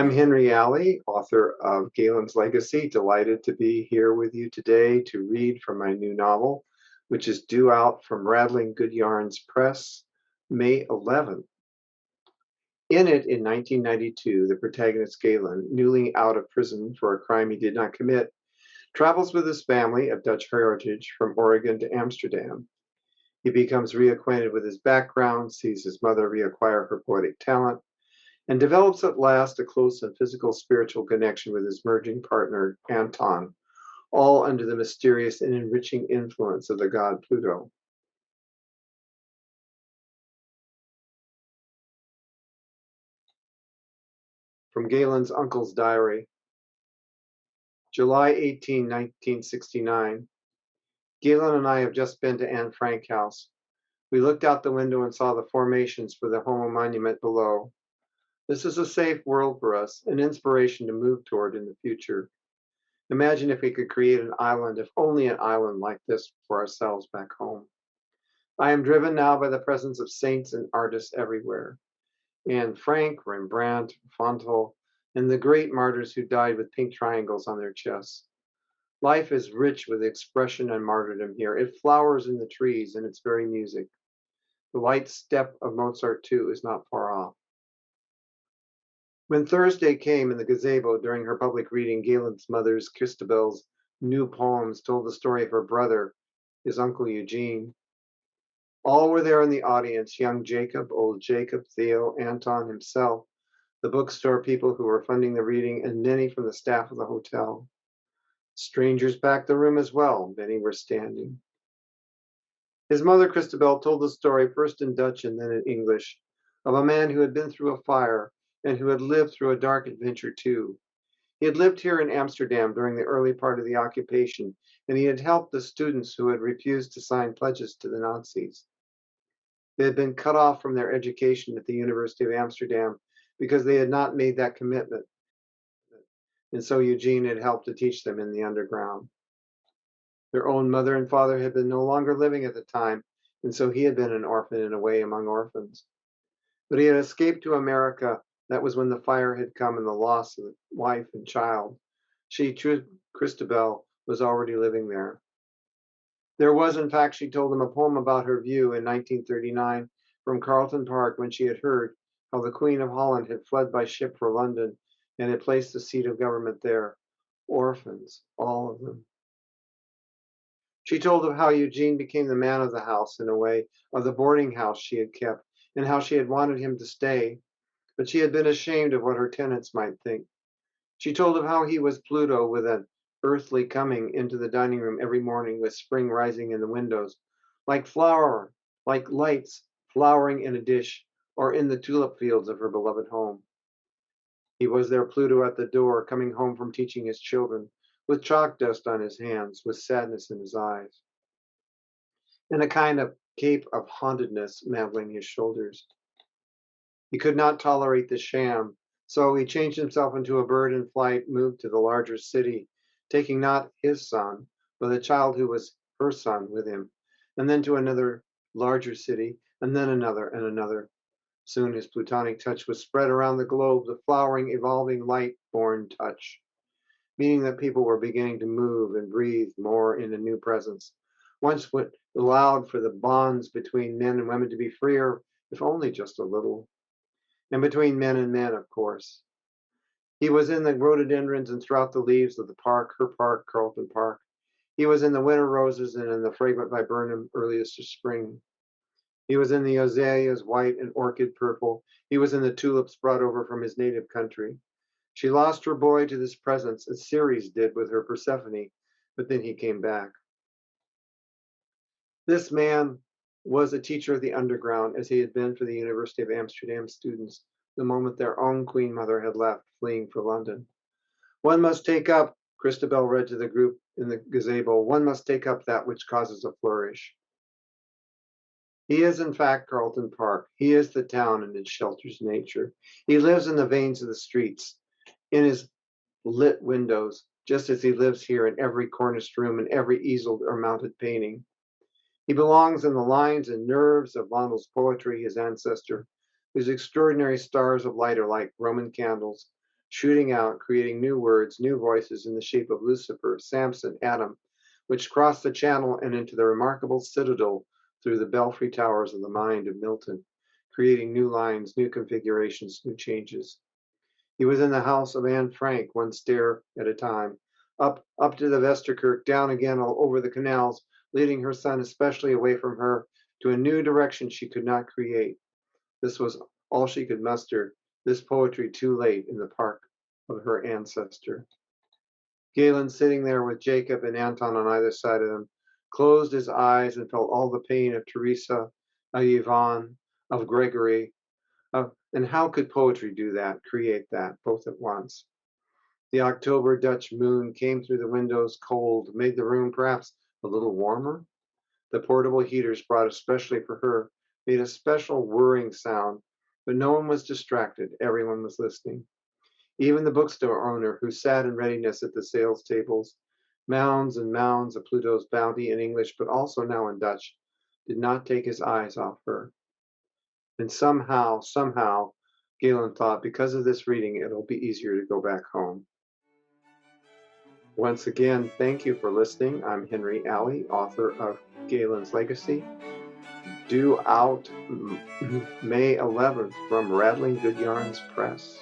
I'm Henry Alley, author of Galen's Legacy. Delighted to be here with you today to read from my new novel, which is due out from Rattling Good Yarns Press, May 11th. In it, in 1992, the protagonist Galen, newly out of prison for a crime he did not commit, travels with his family of Dutch heritage from Oregon to Amsterdam. He becomes reacquainted with his background, sees his mother reacquire her poetic talent, and develops at last a close and physical spiritual connection with his merging partner, Anton, all under the mysterious and enriching influence of the god Pluto. From Galen's uncle's diary. July 18, 1969. Galen and I have just been to Anne Frank House. We looked out the window and saw the formations for the Homo monument below. This is a safe world for us, an inspiration to move toward in the future. Imagine if we could create an island, if only an island like this for ourselves back home. I am driven now by the presence of saints and artists everywhere. Anne Frank, Rembrandt, Fontaine, and the great martyrs who died with pink triangles on their chests. Life is rich with expression and martyrdom here. It flowers in the trees and its very music. The light step of Mozart, too, is not far off. When Thursday came in the gazebo during her public reading, Galen's mother's, Christabel's, new poems told the story of her brother, his uncle Eugene. All were there in the audience, young Jacob, old Jacob, Theo, Anton himself, the bookstore people who were funding the reading, and many from the staff of the hotel. Strangers packed the room as well. Many were standing. His mother, Christabel, told the story first in Dutch and then in English, of a man who had been through a fire and who had lived through a dark adventure too. He had lived here in Amsterdam during the early part of the occupation, and he had helped the students who had refused to sign pledges to the Nazis. They had been cut off from their education at the University of Amsterdam because they had not made that commitment. And so Eugene had helped to teach them in the underground. Their own mother and father had been no longer living at the time, and so he had been an orphan in a way among orphans. But he had escaped to America. That was when the fire had come and the loss of wife and child. She, Christabel, was already living there. There was, in fact, she told him, a poem about her view in 1939 from Carlton Park when she had heard how the Queen of Holland had fled by ship for London and had placed the seat of government there. Orphans, all of them. She told of how Eugene became the man of the house, in a way, of the boarding house she had kept, and how she had wanted him to stay, but she had been ashamed of what her tenants might think. She told of how he was Pluto with an earthly coming into the dining room every morning with spring rising in the windows, like lights flowering in a dish or in the tulip fields of her beloved home. He was their Pluto at the door, coming home from teaching his children, with chalk dust on his hands, with sadness in his eyes, and a kind of cape of hauntedness mantling his shoulders. He could not tolerate the sham, so he changed himself into a bird in flight, moved to the larger city, taking not his son, but a child who was her son with him, and then to another larger city, and then another and another. Soon his plutonic touch was spread around the globe, the flowering, evolving, light-born touch, meaning that people were beginning to move and breathe more in a new presence. Once what allowed for the bonds between men and women to be freer, if only just a little. And between men and men, of course. He was in the rhododendrons and throughout the leaves of the park, her park, Carlton Park. He was in the winter roses and in the fragrant viburnum earliest of spring. He was in the azaleas, white and orchid purple. He was in the tulips brought over from his native country. She lost her boy to this presence, as Ceres did with her Persephone, but then he came back. This man was a teacher of the underground, as he had been for the University of Amsterdam students the moment their own Queen Mother had left, fleeing for London. One must take up, Christabel read to the group in the gazebo, one must take up that which causes a flourish. He is, in fact, Carlton Park. He is the town and it shelters nature. He lives in the veins of the streets, in his lit windows, just as he lives here in every corniced room and every easeled or mounted painting. He belongs in the lines and nerves of Vondel's poetry, his ancestor, whose extraordinary stars of light are like Roman candles, shooting out, creating new words, new voices in the shape of Lucifer, Samson, Adam, which crossed the channel and into the remarkable citadel through the belfry towers of the mind of Milton, creating new lines, new configurations, new changes. He was in the house of Anne Frank, one stair at a time, up to the Vesterkirk, down again all over the canals, leading her son especially away from her to a new direction she could not create. This was all she could muster, this poetry too late in the park of her ancestor. Galen, sitting there with Jacob and Anton on either side of him, closed his eyes and felt all the pain of Teresa, of Yvonne, of Gregory. And how could poetry do that, create that, both at once? The October Dutch moon came through the windows cold, made the room perhaps a little warmer. The portable heaters brought especially for her made a special whirring sound, but no one was distracted. Everyone was listening. Even the bookstore owner, who sat in readiness at the sales tables, mounds and mounds of Pluto's bounty in English, but also now in Dutch, did not take his eyes off her. And somehow, Galen thought, because of this reading, it'll be easier to go back home. Once again, thank you for listening. I'm Henry Alley, author of Galen's Legacy, due out May 11th from Rattling Good Yarns Press.